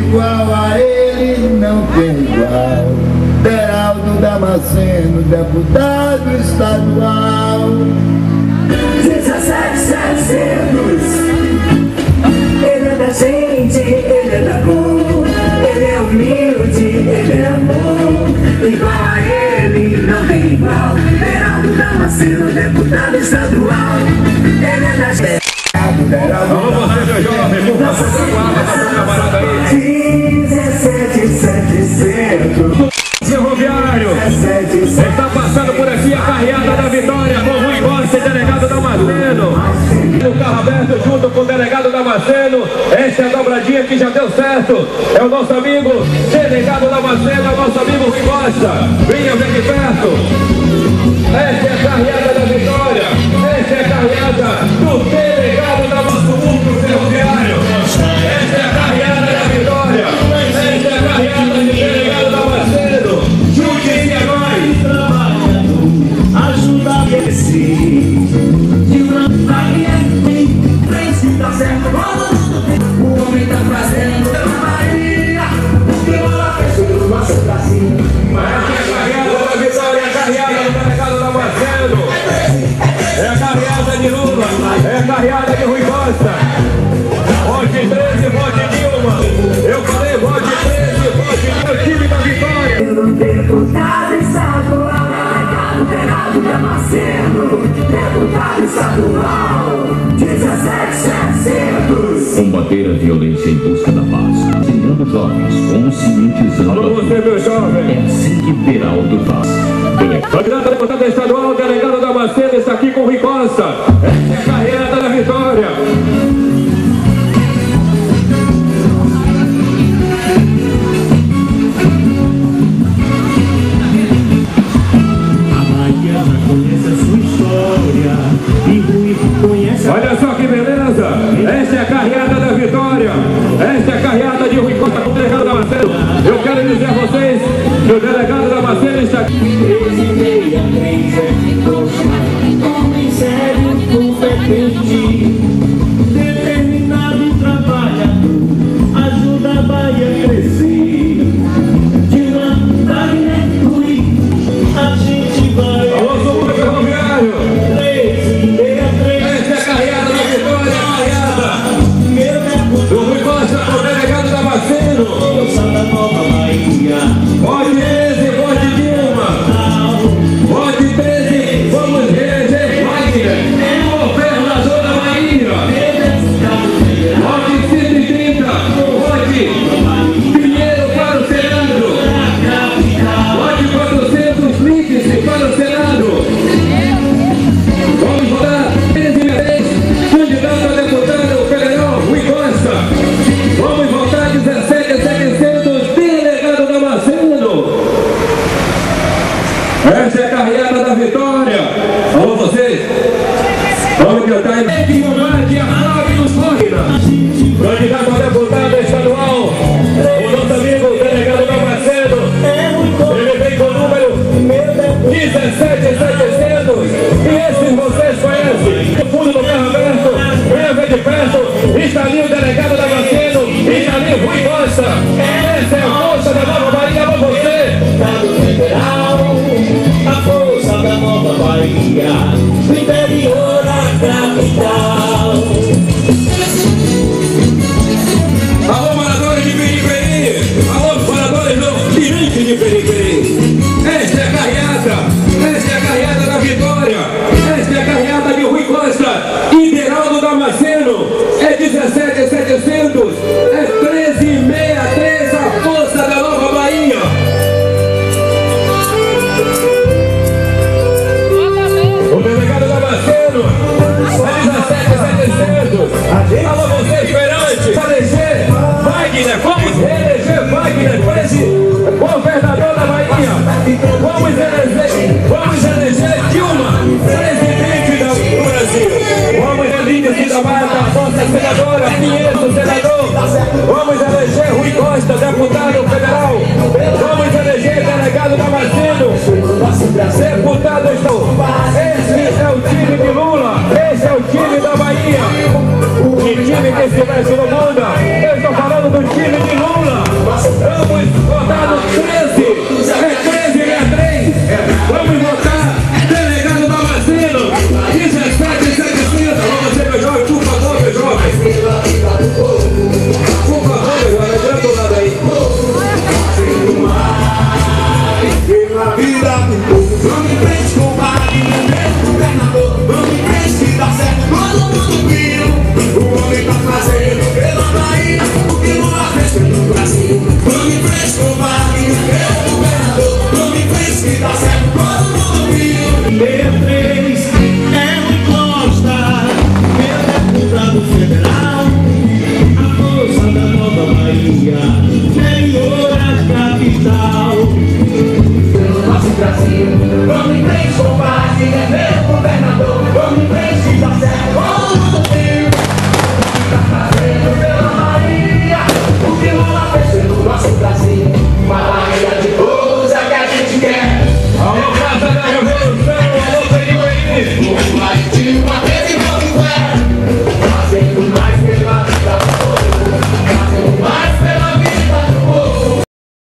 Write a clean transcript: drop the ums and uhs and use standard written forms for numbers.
igual a ele, não tem igual. Beraldo Damasceno, deputado estadual. 17.700. Ele é da gente, ele é da cor. Ele é humilde, ele é amor. Igual a ele, não tem igual. Beraldo Damasceno, deputado estadual. Ele é da gente. Alô, você, meu jovem, por favor, seu camarada aí. 17.700. Ferroviário, está passando por aqui a carreata da vitória com Rui Costa e delegado Damasceno. O carro aberto junto com o delegado Damasceno. Essa é a dobradinha que já deu certo. É o nosso amigo delegado Damasceno, é o nosso amigo Rui Costa. Venha ver de perto. Essa é a carreata da vitória. Essa é a carreata do delegado Damasceno Ferroviário. Essa é a carreata da vitória. Essa é a carreata do delegado Damasceno. Junte-se a nós. Ajuda a crescer. De uma vaga em frente, tá certo. O homem tá fazendo pela Maria. Que ela fechou o nosso Brasil. Mas é a carreata da vitória, é a carreata do delegado Damasceno. É a carreata de Lula, é a carreata de Rui Costa. Vote 13, vote Dilma. Eu falei, vote 13, vote meu time da vitória. Deputado estadual, delegado Beraldo Damasceno. Deputado estadual, 17.700. Combater a violência em busca da paz. Ensinando jovens, conscientizando. Alô, você, meu jovem. É assim que Beraldo faz. Candidato a deputado estadual, delegado Damasceno está aqui com Rui Costa. Essa é a carreata da vitória. Olha só que beleza! Esta é a carreata da vitória! Esta é a carreata de Rui Costa com o delegado Damasceno! Eu quero dizer a vocês que o delegado Damasceno está aqui. Homem sério, competente, determinado e trabalhador, ajuda a Bahia a crescer. De uma magnitude, a gente vai. Alô, sou o ferroviário! Esta é a carreata da vitória, a carreata do Rui Costa com o delegado Damasceno! Vote 13, vote Dilma! Vote 13, vamos reeleger Wagner, governador da Bahia! Vote 130, vote Pinheiro para o Senado! Vote 400 links para o Senado! Vamos votar 13 vezes, candidato a deputado federal Rui Costa! Vamos votar 17.700, delegado Damasceno! Essa é a carreata da vitória! Alô, vocês! Vamos cantar em Guilherme Flávio Flórida! Candidato a deputado estadual, o nosso amigo delegado Damasceno! Ele vem com o número 17.700! E esses vocês conhecem! No fundo do carro aberto, venha ver de perto! Está ali o delegado Damasceno! Está ali o Rui Costa! Essa é a força da Nova Bahia! Alô, você! A força da Nova Bahia, do interior à capital. Alô, moradores de Periperi! Alô, moradores do Pirante de Periperi! Esta é a carreata! Esta é a carreata da vitória! Esta é a carreata de Rui Costa e Beraldo Damasceno! É 17.700! É 13.663 a força da Nova Bahia! O delegado Damasceno! É 17.700! Alô, você, Perante! Eleger Wagner! Vamos reeleger Wagner! Governador da Bahia! Vamos eleger Dilma! Presidente do Brasil! Vamos eleger da Mata, nossa senadora Pinheiro, senador! Vamos eleger Rui Costa, deputado federal! Vamos eleger delegado Damasceno! Deputado estadual!